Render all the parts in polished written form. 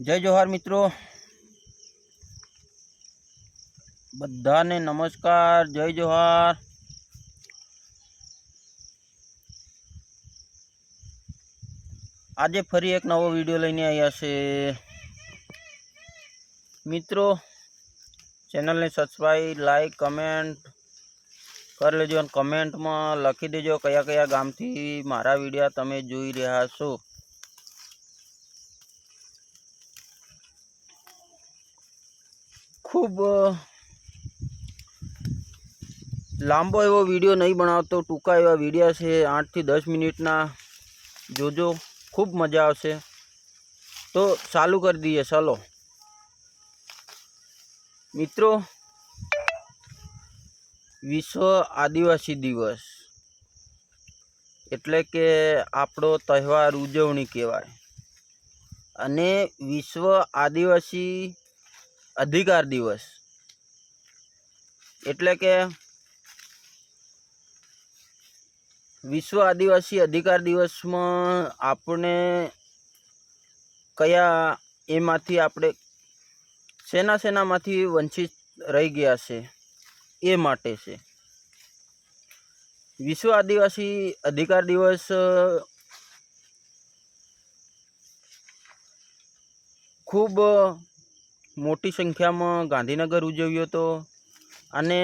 जय जोहार मित्रों, बधाने नमस्कार। जय जोहार। आज फरी एक नवो विडियो लईने आव्या छे मित्रों। चेनल ने सब्सक्राइब, लाइक, कमेंट कर लेजो और कमेंट में लखी देजो कया कया गामथी मारा विडिया तमे जोई रह्या छो। खूब लांबो एवो विडियो नहीं बनावतो, टूंका एवा विडिया छे 8 થી 10 मिनिटना। जोजो, खूब मजा आवशे। तो चालू कर दीए। चलो मित्रों, विश्व आदिवासी दिवस एटले के आपणो तहेवार उजवणी कहेवाय। अने विश्व आदिवासी अधिकार दिवस एटले के विश्व आदिवासी अधिकार दिवस में आपने कया एमांथी आपणे सेना सेनामांथी वंचित रही गया छे ए माटे छे। विश्व आदिवासी अधिकार दिवस खूब मोटी संख्या में गांधीनगर उजव्यो तो अने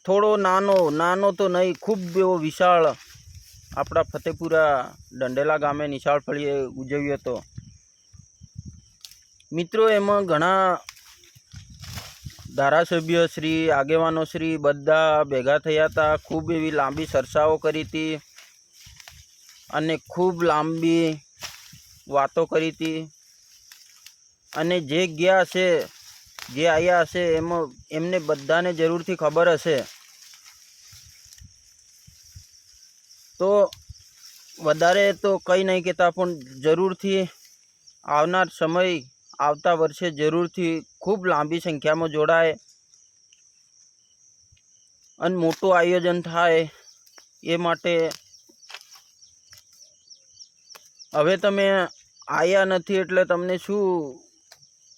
थोड़ो नानो तो नहीं, खूब एवो विशाल आपड़ा फतेपुरा डंडेला गामे निशाळ फळीए उजव्यो तो। मित्रों, एमां घणा धारासभ्य श्री, आगेवानो श्री बधा भेगा थया था। खूब एवी लांबी चर्चाओ करी थी अने खूब लांबी वातो करी थी। अने जे गया छे, जे आया हशे, एमने बधाने जरूरथी खबर हशे। तो वधारे तो कई नहीं कहता, पण जरूरथी आवनार समय, आवता वर्षे जरूरथी खूब लांबी संख्या में जोड़ाय अने मोटो आयोजन थाय। ए माटे हवे तमे आया नथी एटले तमने शुं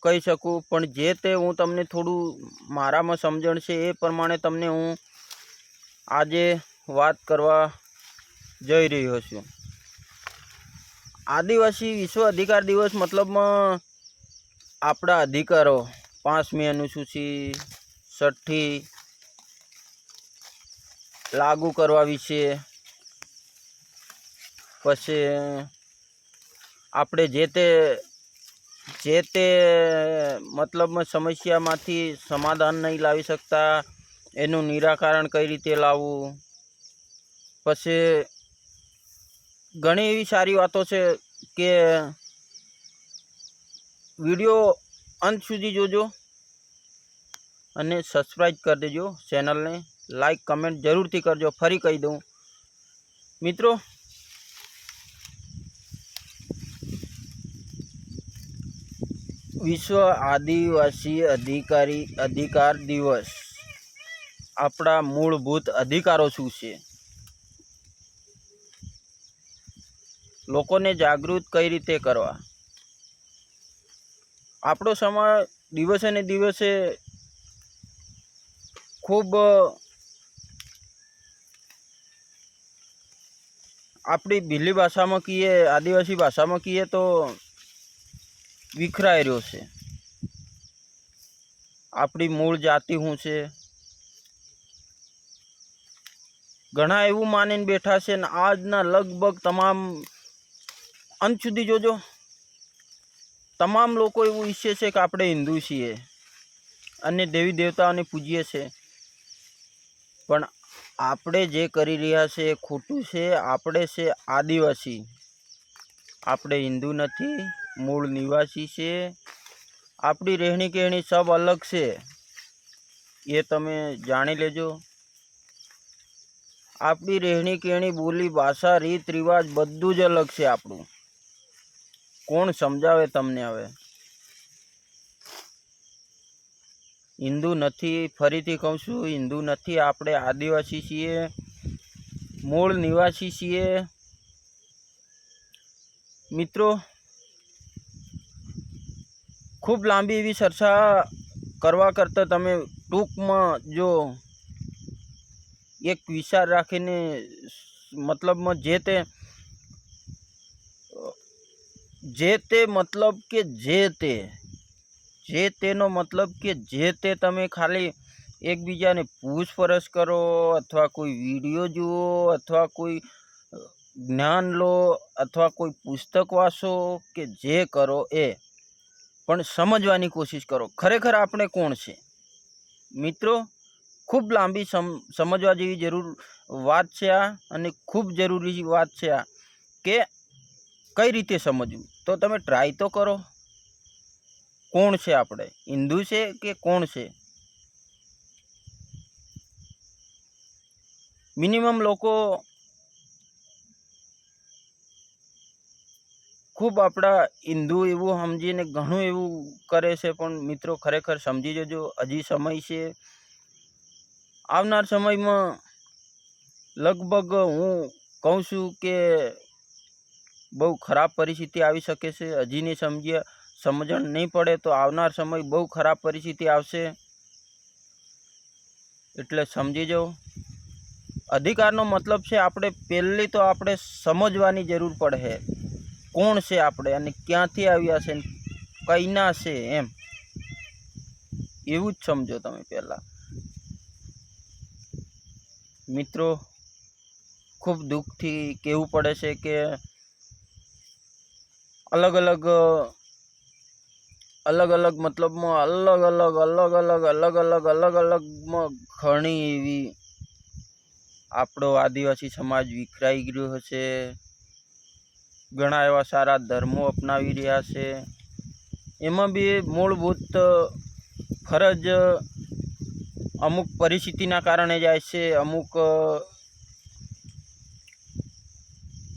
कही सकूँ, पण जे ते हूँ तमने थोड़ू मारा में समझण छे ए प्रमाणे तमने हूँ आजे वात करवा जई रह्यो छुं। आदिवासी विश्व अधिकार दिवस मतलब में आपड़ा अधिकारों 5मी अनुसूची 6ठी लागू करवा विषे, पछी आपणे जे ते मतलब में समस्या मांथी समाधान नहीं लावी सकता एनु निराकरण कई रीते लाववुं। पछी घणी एवी सारी वातो छे के विडियो अंत सुधी जोजो अने सब्सक्राइब कर देजो। चेनल ने लाइक कमेंट जरूर थी करजो। फरी कही दूँ मित्रों, विश्व आदिवासी अधिकार दिवस आपड़ा मूलभूत अधिकारों शुं छे, लोकोने जागृत कई रीते करवा। आपणो समाज दिवसे ने दिवसे खूब आपणी भीली भाषा में कीए, आदिवासी भाषा में कीए तो विखराई रह्यो छे। आपणी मूल जाति शुं छे, घणा एवुं मानीने बैठा छे ने आजना लगभग तमाम अंत सुधी जोजो तमाम लोग एवं ईच्छे छे कि आपणे हिंदू छीए अने देवी देवताओने पूजीए छे, पण आपणे जे करी रह्या छे खोटुं छे। आपणे छे आदिवासी, आपणे हिंदू नथी, मूल निवासी छे। आपणी रहणी कहणी सब अलग छे, ये तमे जाणी लेजो। आपणी रहणी कहणी, बोली भाषा, रीत रिवाज बधुं ज अलग छे आपणुं। कोण समजावे तमने? हवे हिंदू नथी, फरीथी कहूं छुं, हिंदू नथी। आपणे आदिवासी छीए, मूल निवासी छीए। मित्रों, ખૂબ લાંબી એવી ચર્ચા કરવા કરતાં તમે ટૂંકમાં જો એક વિચાર રાખીને મતલબમાં મતલબ કે જે તેનો મતલબ કે જે તે તમે ખાલી એકબીજાને પૂછપરછ કરો અથવા કોઈ વિડીયો જુઓ અથવા કોઈ જ્ઞાન લો અથવા કોઈ પુસ્તક વાંચો કે જે કરો એ પણ સમજવાની કોશિશ કરો ખરેખર આપણે કોણ છે મિત્રો। ખૂબ લાંબી સમજવા જેવી વાત છે આ, અને ખૂબ જરૂરી વાત છે આ કે કઈ રીતે સમજવું। તો તમે ટ્રાય તો કરો, કોણ છે આપણે, હિન્દુ છે કે કોણ છે। મિનિમમ લોકો ખૂબ આપણા હિન્દુ એવું સમજીને ઘણું એવું કરે છે, પણ મિત્રો ખરેખર સમજી જજો, હજી સમય છે। આવનાર સમયમાં લગભગ હું કહું છું કે બહુ ખરાબ પરિસ્થિતિ આવી શકે છે। હજી નહીં સમજણ નહીં પડે તો આવનાર સમય બહુ ખરાબ પરિસ્થિતિ આવશે, એટલે સમજી જાઓ। અધિકારનો મતલબ છે આપણે પહેલી તો આપણે સમજવાની જરૂર પડે કોણ છે આપણે અને ક્યાંથી આવ્યા છે, કઈના છે એમ, એવું જ સમજો તમે પહેલાં। મિત્રો ખૂબ દુઃખથી કહેવું પડે છે કે અલગ અલગ મતલબમાં અલગમાં ઘણી એવી આપણો આદિવાસી સમાજ વિખરાઈ ગયો છે। ઘણા એવા સારા ધર્મો અપનાવી રહ્યા છે, એમાં બી મૂળભૂત ફરજ અમુક પરિસ્થિતિના કારણે જાય છે, અમુક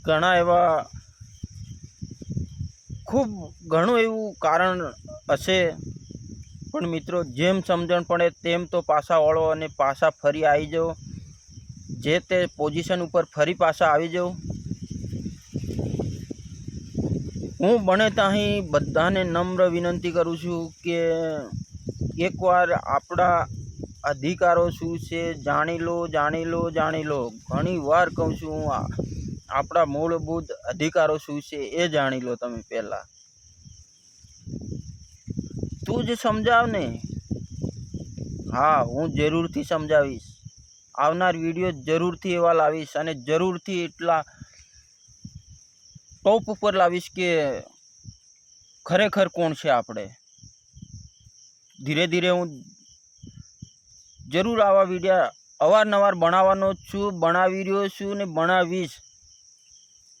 ઘણા એવા ખૂબ ઘણું એવું કારણ હશે, પણ મિત્રો જેમ સમજણ પડે તેમ તો પાછા વળો અને પાછા ફરી આવી જાઓ, જે તે પોઝિશન ઉપર ફરી પાછા આવી જાઓ। હું બને ત્યાં બધાને નમ્ર વિનંતી કરું છું કે એકવાર આપણા અધિકારો શું છે જાણી લો। ઘણી વાર કહું છું હું, આપણા મૂળભૂત અધિકારો શું છે એ જાણી લો તમે પહેલાં। તું જ સમજાવ ને। હા, હું જરૂરથી સમજાવીશ, આવનાર વિડીયો જરૂરથી એવા લાવીશ અને જરૂરથી એટલા ટોપ ઉપર લાવીશ કે ખરેખર કોણ છે આપણે। ધીરે ધીરે હું જરૂર આવા વિડીયો અવારનવાર બનાવવાનો જ છું, બનાવી રહ્યો છું ને બનાવીશ।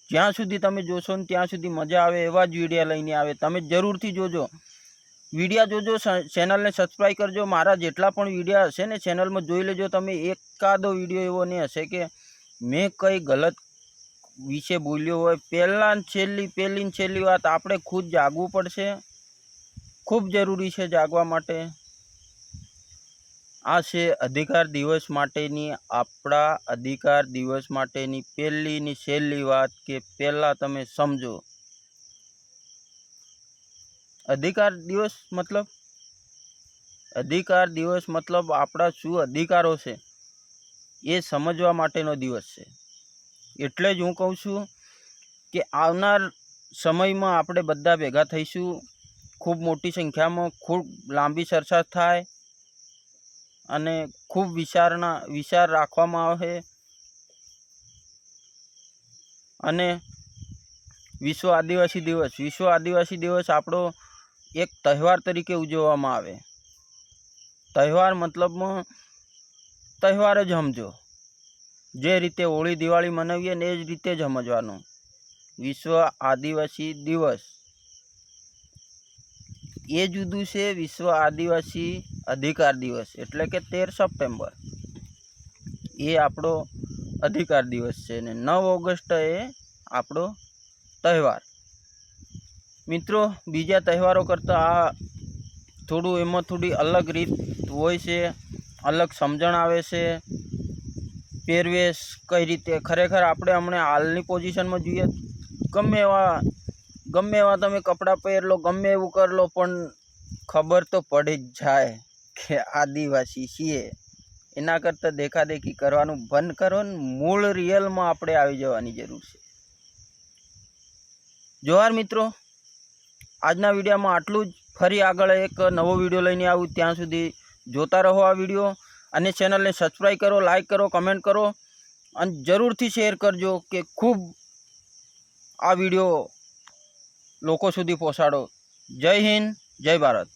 જ્યાં સુધી તમે જોશો ને ત્યાં સુધી મજા આવે એવા જ વિડીયો લઈને આવે, તમે જરૂરથી જોજો, વિડીયો જોજો, ચેનલને સબસ્ક્રાઈબ કરજો। મારા જેટલા પણ વિડીયો હશે ને ચેનલમાં જોઈ લેજો તમે, એકાદો વિડીયો એવો નહીં હશે કે મેં કંઈ ગલત વિશે બોલ્યો હોય। પહેલી ને છેલ્લી વાત, આપણે ખુદ જાગવું પડશે, ખૂબ જરૂરી છે જાગવા માટે। આ છે અધિકાર દિવસ માટેની, આપણા અધિકાર દિવસ માટેની પહેલી ને છેલ્લી વાત કે પહેલાં તમે સમજો અધિકાર દિવસ મતલબ આપણા શું અધિકારો છે એ સમજવા માટેનો દિવસ છે। એટલે જ હું કહું છું કે આવનાર સમયમાં આપણે બધા ભેગા થઈશું, ખૂબ મોટી સંખ્યામાં, ખૂબ લાંબી ચર્ચા થાય અને ખૂબ વિચાર રાખવામાં આવે, અને વિશ્વ આદિવાસી દિવસ આપણો એક તહેવાર તરીકે ઉજવવામાં આવે। તહેવાર મતલબમાં તહેવાર જ સમજો, જે રીતે હોળી દિવાળી મનાવીએ ને એ જ રીતે જ સમજવાનું। વિશ્વ આદિવાસી દિવસ એ જુદું છે, વિશ્વ આદિવાસી અધિકાર દિવસ એટલે કે 13 સપ્ટેમ્બર એ આપણો અધિકાર દિવસ છે, ને 9 ઓગસ્ટ એ આપણો તહેવાર। મિત્રો બીજા તહેવારો કરતાં આ એમાં થોડી અલગ રીત હોય છે, અલગ સમજણ આવે છે। પહેરવેશ કઈ રીતે ખરેખર આપણે હમણાં હાલની પોઝિશનમાં જોઈએ, ગમે એવા તમે કપડાં પહેર લો, ગમે એવું કરી લો, પણ ખબર તો પડી જ જાય કે આદિવાસી છીએ. એના કરતાં દેખાદેખી કરવાનું બંધ કરો ને મૂળ રિયલમાં આપણે આવી જવાની જરૂર છે. જોહાર મિત્રો, આજના વિડીયોમાં આટલું જ. ફરી આગળ એક નવો વિડીયો લઈને આવું, ત્યાં સુધી જોતા રહો આ વિડીયો અને ચેનલને સબસ્ક્રાઈબ કરો, લાઈક કરો, કમેન્ટ કરો અને જરૂરથી શેર કરજો કે ખૂબ આ વિડીયો લોકો સુધી પહોંચાડો. જય હિન્દ, જય ભારત.